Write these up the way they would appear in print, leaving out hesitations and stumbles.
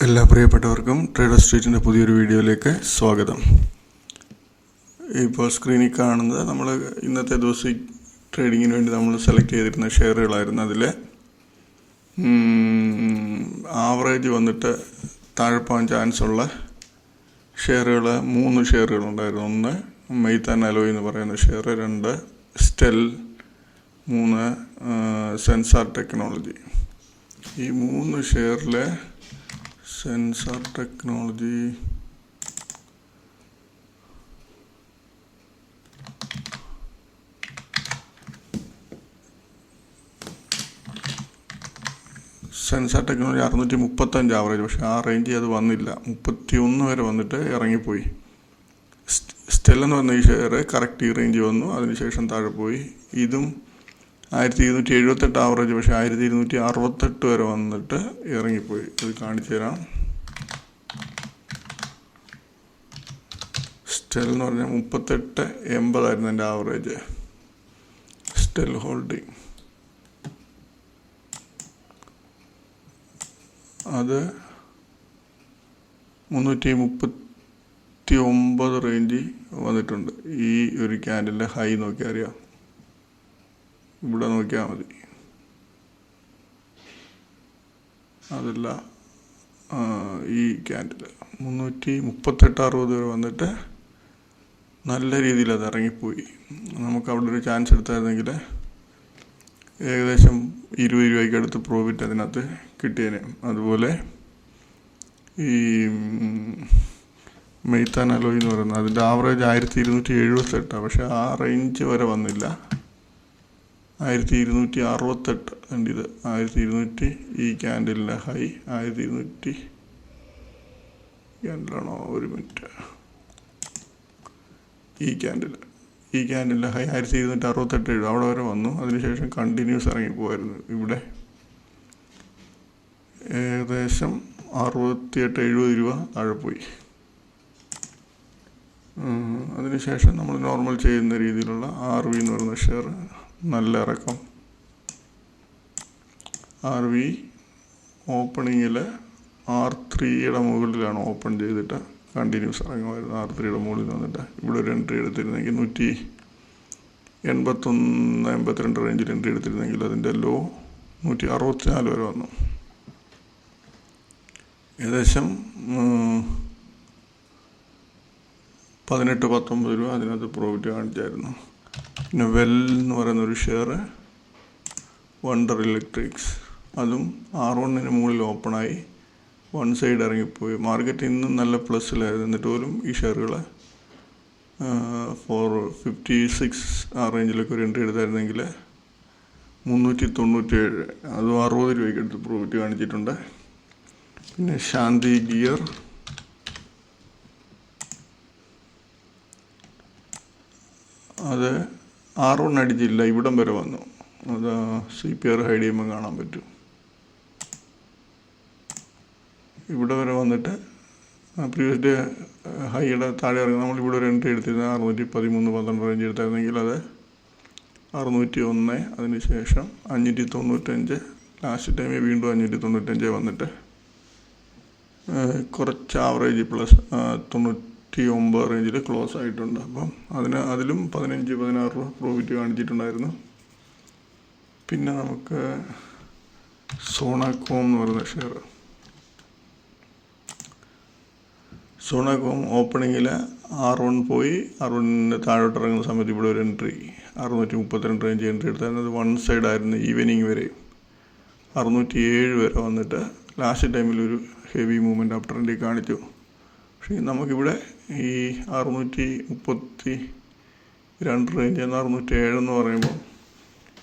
എല്ലാ പ്രിയപ്പെട്ടവർക്കും ട്രേഡർ സ്ട്രീറ്റിൻ്റെ പുതിയൊരു വീഡിയോയിലേക്ക് സ്വാഗതം. ഇപ്പോൾ സ്ക്രീനിൽ കാണുന്നത് നമ്മൾ ഇന്നത്തെ ദിവസം ട്രേഡിങ്ങിന് വേണ്ടി നമ്മൾ സെലക്ട് ചെയ്തിരുന്ന ഷെയറുകളായിരുന്നു. അതിൽ ആവറേജ് വന്നിട്ട് താഴെ പോകാൻ ചാൻസ് ഉള്ള ഷെയറുകൾ 3 ഷെയറുകളുണ്ടായിരുന്നു. 1 മെയ്ത്താൻ അലോയ് എന്ന് പറയുന്ന ഷെയർ, 2 സ്റ്റെൽ, 3 സെൻസാർ ടെക്നോളജി. ഈ 3 ഷെയറിലെ സെൻസാർ ടെക്നോളജി സെൻസാർ ടെക്നോളജി 635 ആവറേജ്, പക്ഷേ ആ റേഞ്ചിൽ അത് വന്നില്ല. 31 വരെ വന്നിട്ട് ഇറങ്ങിപ്പോയി. സ്റ്റെൽ എന്ന് പറഞ്ഞ ഈ ഷെയർ കറക്റ്റ് ഈ റേഞ്ച് വന്നു, അതിനുശേഷം താഴെ പോയി. ഇതും 1278 ആവറേജ്, പക്ഷേ 1268 വരെ വന്നിട്ട് ഇറങ്ങിപ്പോയി. അത് കാണിച്ചു തരാം. സ്റ്റെൽ എന്ന് പറഞ്ഞാൽ 3880 എൻ്റെ ആവറേജ്. സ്റ്റെൽ ഹോൾഡിംഗ് അത് 339 റേഞ്ചിൽ വന്നിട്ടുണ്ട്. ഈ ഒരു ക്യാൻഡലിൻ്റെ ഹൈ നോക്കിയാൽ അറിയാം, ഇവിടെ നോക്കിയാൽ മതി. അതല്ല, ഈ ക്യാൻഡിൽ 338-60 വരെ വന്നിട്ട് നല്ല രീതിയിൽ അത് ഇറങ്ങിപ്പോയി. നമുക്ക് അവിടെ ഒരു ചാൻസ് എടുത്തായിരുന്നെങ്കിൽ ഏകദേശം 20 രൂപയ്ക്ക് അടുത്ത് പ്രോഫിറ്റ് അതിനകത്ത് കിട്ടിയേനെ. അതുപോലെ ഈ മെയ്ത്താൻ അലോയ് എന്ന് പറയുന്നത് അതിൻ്റെ ആവറേജ് 1278, പക്ഷേ ആ റേഞ്ച് വരെ വന്നില്ല. 1268 ഉണ്ട്. ഇത് 1200. ഈ ക്യാൻഡലിൻ്റെ ഹൈ 1200 ക്യാൻഡലാണോ? ഒരു മിനിറ്റ്. ഈ ക്യാൻഡലിൻ്റെ ഹൈ 1268 അവിടെ വരെ വന്നു. അതിനുശേഷം കണ്ടിന്യൂസ് ഇറങ്ങിപ്പോയിരുന്നു. ഇവിടെ ഏകദേശം 68-70 രൂപ താഴെ പോയി. അതിനുശേഷം നമ്മൾ നോർമൽ ചെയ്യുന്ന രീതിയിലുള്ള RV എന്ന് പറയുന്ന ഷെയർ നല്ല ഇറക്കം. RV ഓപ്പണിങ്ങിൽ R3യുടെ മുകളിലാണ് ഓപ്പൺ ചെയ്തിട്ട് കണ്ടിന്യൂസ് ഇറങ്ങുമായിരുന്നു. R3യുടെ മുകളിൽ വന്നിട്ട് ഇവിടെ ഒരു എൻട്രി എടുത്തിരുന്നെങ്കിൽ 181-82 റേഞ്ചിൽ എൻട്രി എടുത്തിരുന്നെങ്കിൽ അതിൻ്റെ ലോ 164 വരെ വന്നു. ഏകദേശം 18-19 രൂപ അതിനകത്ത് പ്രോഫിറ്റ് കാണിച്ചായിരുന്നു. പിന്നെ വെൽ എന്ന് പറയുന്നൊരു ഷെയർ, വണ്ടർ ഇലക്ട്രിക്സ്, അതും R1-ന് മുകളിൽ ഓപ്പണായി വൺ സൈഡ് ഇറങ്ങിപ്പോയി. മാർക്കറ്റ് ഇന്നും നല്ല പ്ലസ്സിലായിരുന്നു. എന്നിട്ട് പോലും ഈ ഷെയറുകൾ 456 ആ റേഞ്ചിലൊക്കെ ഒരു എൻട്രി എടുത്തായിരുന്നെങ്കിൽ 397, അതും 60 രൂപയ്ക്ക് എടുത്ത് പ്രോഫിറ്റ് കാണിച്ചിട്ടുണ്ട്. പിന്നെ ശാന്തി ഗിയർ, അത് R1 അടിച്ചില്ല, ഇവിടം വരെ വന്നു. അത് CPR ഹൈഡ് ചെയ്യുമ്പോൾ കാണാൻ പറ്റും. ഇവിടെ വരെ വന്നിട്ട് പ്രീവിയസ് ഡേ ഹൈയുടെ താഴെ ഇറങ്ങി. നമ്മളിവിടെ ഒരു എൻട്രി എടുത്തിരുന്നത് 613-12 റേഞ്ച് എടുത്തായിരുന്നെങ്കിൽ അത് 601, അതിനുശേഷം 595, ലാസ്റ്റ് ടൈമിൽ വീണ്ടും 595 വന്നിട്ട് കുറച്ച് ആവറേജ് പ്ലസ് 99 റേഞ്ചിൽ ക്ലോസ് ആയിട്ടുണ്ട്. അപ്പം അതിലും 15-16 രൂപ പ്രോഫിറ്റ് കാണിച്ചിട്ടുണ്ടായിരുന്നു. പിന്നെ നമുക്ക് സോണാകോം എന്ന് പറയുന്ന ഷെയർ, സോണാകോം ഓപ്പണിങ്ങിൽ R1 പോയി, R1-ന് താഴോട്ട് ഇറങ്ങുന്ന സമയത്ത് ഇവിടെ ഒരു എൻട്രി 632 റേഞ്ച് എൻട്രി എടുത്തായിരുന്നു. അത് വൺ സൈഡ് ആയിരുന്നു ഈവനിങ് വരെ. 607 വരെ വന്നിട്ട് ലാസ്റ്റ് ടൈമിൽ ഒരു ഹെവി മൂവ്മെൻറ്റ് അപ് ട്രെൻഡിൽ കാണിച്ചു. പക്ഷേ നമുക്കിവിടെ ഈ 632 റേഞ്ച് എന്ന 607 എന്ന് പറയുമ്പോൾ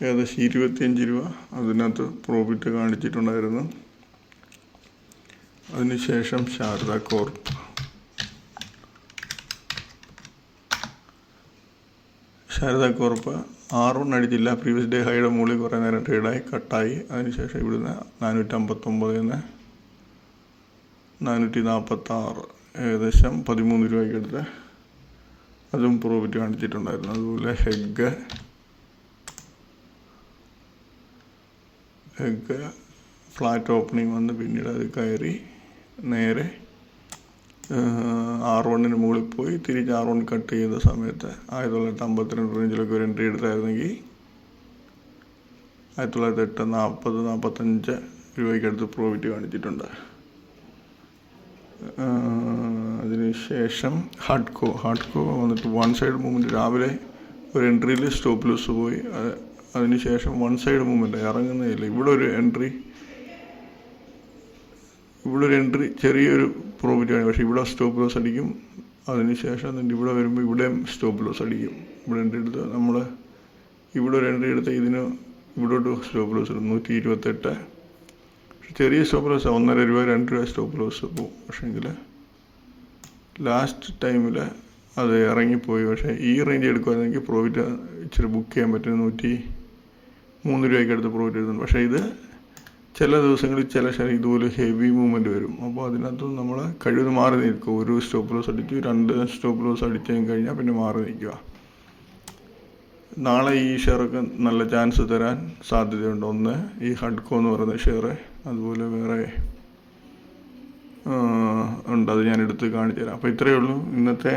ഏകദേശം 25 രൂപ അതിനകത്ത് പ്രോഫിറ്റ് കാണിച്ചിട്ടുണ്ടായിരുന്നു. അതിനുശേഷം ശാരദ കോർപ്പ്, R1 അടിച്ചില്ല. പ്രീവിയസ് ഡേ ഹൈയുടെ മുകളിൽ കുറേ നേരം ട്രേഡായി കട്ടായി. അതിനുശേഷം ഇവിടുന്ന് 459 446, ഏകദേശം 13 രൂപയ്ക്ക് എടുത്ത് അതും പ്രോഫിറ്റ് കാണിച്ചിട്ടുണ്ടായിരുന്നു. അതുപോലെ ഹെഗ് ഫ്ലാറ്റ് ഓപ്പണിംഗ് വന്ന് പിന്നീട് അത് കയറി നേരെ R1 മുകളിൽ പോയി തിരിച്ച് R1 കട്ട് ചെയ്യുന്ന സമയത്ത് 1952 റേഞ്ചിലൊക്കെ ഒരു എൻട്രി എടുത്തായിരുന്നെങ്കിൽ 1908 40-45 അടുത്ത് പ്രോഫിറ്റ് കാണിച്ചിട്ടുണ്ട്. അതിനുശേഷം ഹാഡ്കോ വന്നിട്ട് വൺ സൈഡ് മൂവ്മെൻറ്റ് രാവിലെ ഒരു എൻട്രിയിൽ സ്റ്റോപ്പ് ലോസ് പോയി. അതിനുശേഷം വൺ സൈഡ് മൂവ്മെൻറ്റ് ഇറങ്ങുന്നതില്ല. ഇവിടെ ഒരു എൻട്രി ചെറിയൊരു പ്രോഫിറ്റ് ആണ്, പക്ഷേ ഇവിടെ സ്റ്റോപ്പ് ലോസ് അടിക്കും. അതിനുശേഷം ഇവിടെ വരുമ്പോൾ ഇവിടെയും സ്റ്റോപ്പ് ലോസ് അടിക്കും. ഇവിടെ എൻട്രി എടുത്ത് നമ്മൾ ഇവിടെ ഒരു എൻട്രി എടുത്ത് ഇതിന് ഇവിടോട്ട് സ്റ്റോപ്പ് ലോസ് ഇടും 128. പക്ഷെ ചെറിയ സ്റ്റോപ്പ് ലോസ് 1.5 രൂപ 2 രൂപ സ്റ്റോപ്പ് ലോസ് പോകും. പക്ഷേങ്കിൽ ലാസ്റ്റ് ടൈമിൽ അത് ഇറങ്ങിപ്പോയി. പക്ഷേ ഈ റേഞ്ച് എടുക്കുമായിരുന്നെങ്കിൽ പ്രോഫിറ്റ് ഇച്ചിരി ബുക്ക് ചെയ്യാൻ പറ്റും. 103 രൂപയ്ക്ക് അടുത്ത് പ്രോഫിറ്റ് എടുക്കുന്നു. പക്ഷേ ഇത് ചില ദിവസങ്ങളിൽ ചില ഇതുപോലെ ഹെവി മൂവ്മെൻറ്റ് വരും. അപ്പോൾ അതിനകത്ത് നമ്മൾ കഴിവ് മാറി നിൽക്കുക. ഒരു സ്റ്റോപ്പ് ലോസ് അടിച്ചു, 2 സ്റ്റോപ്പ് ലോസ് അടിച്ചു കഴിഞ്ഞാൽ പിന്നെ മാറി നിൽക്കുക. നാളെ ഈ ഷെയറൊക്കെ നല്ല ചാൻസ് തരാൻ സാധ്യതയുണ്ട്. ഒന്ന് ഈ ഹഡ്കോ എന്ന് പറയുന്ന ഷെയർ, അതുപോലെ വേറെ ഉണ്ട്, അത് ഞാൻ എടുത്ത് കാണിച്ചു തരാം. അപ്പോൾ ഇത്രയേ ഉള്ളൂ ഇന്നത്തെ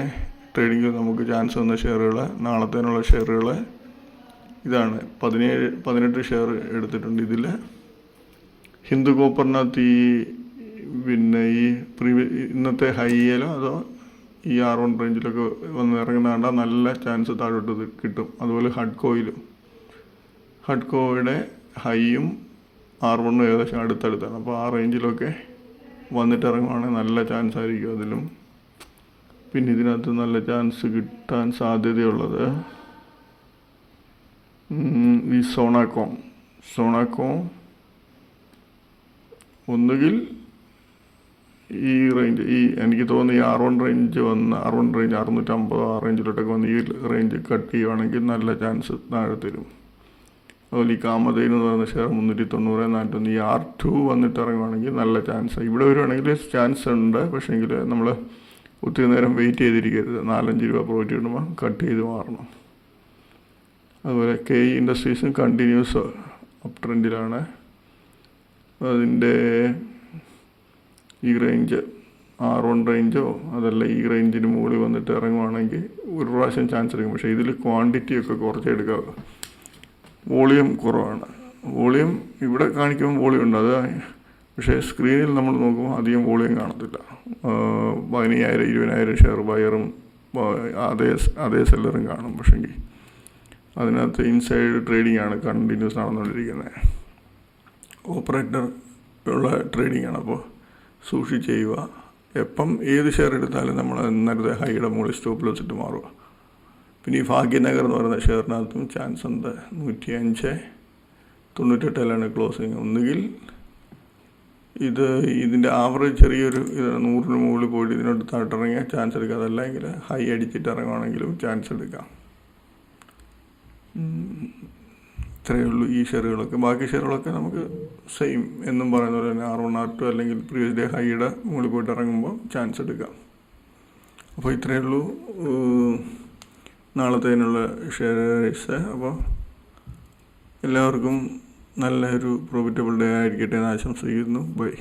ട്രേഡിങ്ങിൽ നമുക്ക് ചാൻസ് വന്ന ഷെയറുകൾ. നാളത്തേനുള്ള ഷെയറുകൾ ഇതാണ്. 18 ഷെയർ എടുത്തിട്ടുണ്ട്. ഇതിൽ ഹിന്ദു കോപ്പറിനകത്ത് പിന്നെ ഇന്നത്തെ ഹൈയിലോ അതോ ഈ R1 റേഞ്ചിലൊക്കെ വന്ന് ഇറങ്ങുന്ന നല്ല ചാൻസ് താഴോട്ട് കിട്ടും. അതുപോലെ ഹഡ്കോയുടെ ഹൈയും R1 ഏകദേശം അടുത്തടുത്താണ്. അപ്പോൾ ആ റേഞ്ചിലൊക്കെ വന്നിട്ട് ഇറങ്ങുവാണെങ്കിൽ നല്ല ചാൻസ് ആയിരിക്കും അതിലും. പിന്നെ ഇതിനകത്ത് നല്ല ചാൻസ് കിട്ടാൻ സാധ്യതയുള്ളത് ഈ സോണാക്കോം ഒന്നുകിൽ ഈ റേഞ്ച് എനിക്ക് തോന്നുന്നു ഈ R1 റേഞ്ച് 650 ആ റേഞ്ചിലോട്ടൊക്കെ വന്ന് ഈ റേഞ്ച് കട്ട് ചെയ്യുവാണെങ്കിൽ നല്ല ചാൻസ് താഴെ തരും. അതുപോലെ ഈ കാമധേനു എന്ന് പറയുന്ന ഷെയർ 390, 400 ഈ R2 വന്നിട്ട് ഇറങ്ങുവാണെങ്കിൽ നല്ല ചാൻസ്. ഇവിടെ വരുവാണെങ്കിൽ ചാൻസ് ഉണ്ട്, പക്ഷേങ്കിൽ നമ്മൾ ഒത്തിരി നേരം വെയിറ്റ് ചെയ്തിരിക്കരുത്. 4-5 രൂപ പ്രോഫിറ്റ് കിട്ടുമ്പോൾ കട്ട് ചെയ്ത് മാറണം. അതുപോലെ KE ഇൻഡസ്ട്രീസും കണ്ടിന്യൂസ് അപ് ട്രെൻഡിലാണ്. അതിൻ്റെ ഈ റേഞ്ച് R1 റേഞ്ചോ അതല്ല ഈ റേഞ്ചിന് മുകളിൽ വന്നിട്ട് ഇറങ്ങുവാണെങ്കിൽ ഒരു പ്രാവശ്യം ചാൻസ് എടുക്കും. പക്ഷേ ഇതിൽ ക്വാണ്ടിറ്റിയൊക്കെ കുറച്ച് എടുക്കുക. വോളിയം കുറവാണ്. വോളിയം ഇവിടെ കാണിക്കുമ്പോൾ വോളിയം ഉണ്ട്, അത് പക്ഷേ സ്ക്രീനിൽ നമ്മൾ നോക്കുമ്പോൾ അധികം വോളിയം കാണത്തില്ല. 15,000-20,000 ഷെയർ ബയറും അതേ സെല്ലറും കാണും. പക്ഷേങ്കിൽ അതിനകത്ത് ഇൻസൈഡ് ട്രേഡിംഗ് ആണ് കണ്ടിന്യൂസ് നടന്നുകൊണ്ടിരിക്കുന്നത്. ഓപ്പറേറ്റർ ഉള്ള ട്രേഡിംഗ് ആണ്. അപ്പോൾ സൂക്ഷിച്ച് ചെയ്യുക. എപ്പം ഏത് ഷെയർ എടുത്താലും നമ്മൾ നേരത്തെ ഹൈയുടെ മുകളിൽ സ്റ്റോപ്പ് ലോസ് ഇട്ട് മാറുക. പിന്നെ ഈ ഭാഗ്യനഗർ എന്ന് പറയുന്ന ഷെയറിനകത്തും ചാൻസ് ഉണ്ട്. 105.98 ക്ലോസിങ്. ഒന്നുകിൽ ഇതിൻ്റെ ആവറേജ് ചെറിയൊരു 100 മുകളിൽ പോയിട്ട് ഇതിനോട് താഴ്ത്തിറങ്ങിയാൽ ചാൻസ് എടുക്കാം. അതല്ലെങ്കിൽ ഹൈ അടിച്ചിട്ട് ഇറങ്ങുവാണെങ്കിലും ചാൻസ് എടുക്കാം. ഇത്രയേ ഉള്ളൂ ഈ ഷെയറുകളൊക്കെ. ബാക്കി ഷെയറുകളൊക്കെ നമുക്ക് സെയിം എന്നും പറയുന്ന പോലെ തന്നെ R1 R2 അല്ലെങ്കിൽ പ്രീവിയസ് ഡേ ഹൈയുടെ മുകളിൽ പോയിട്ട് ഇറങ്ങുമ്പോൾ ചാൻസ് എടുക്കാം. അപ്പോൾ ഇത്രയേ ഉള്ളൂ നാളത്തേനുള്ള ഷെയർസ്. അപ്പോൾ എല്ലാവർക്കും നല്ലൊരു പ്രോഫിറ്റബിൾ ഡേ ആയിരിക്കട്ടെ എന്ന് ആശംസിക്കുന്നു. ബൈ.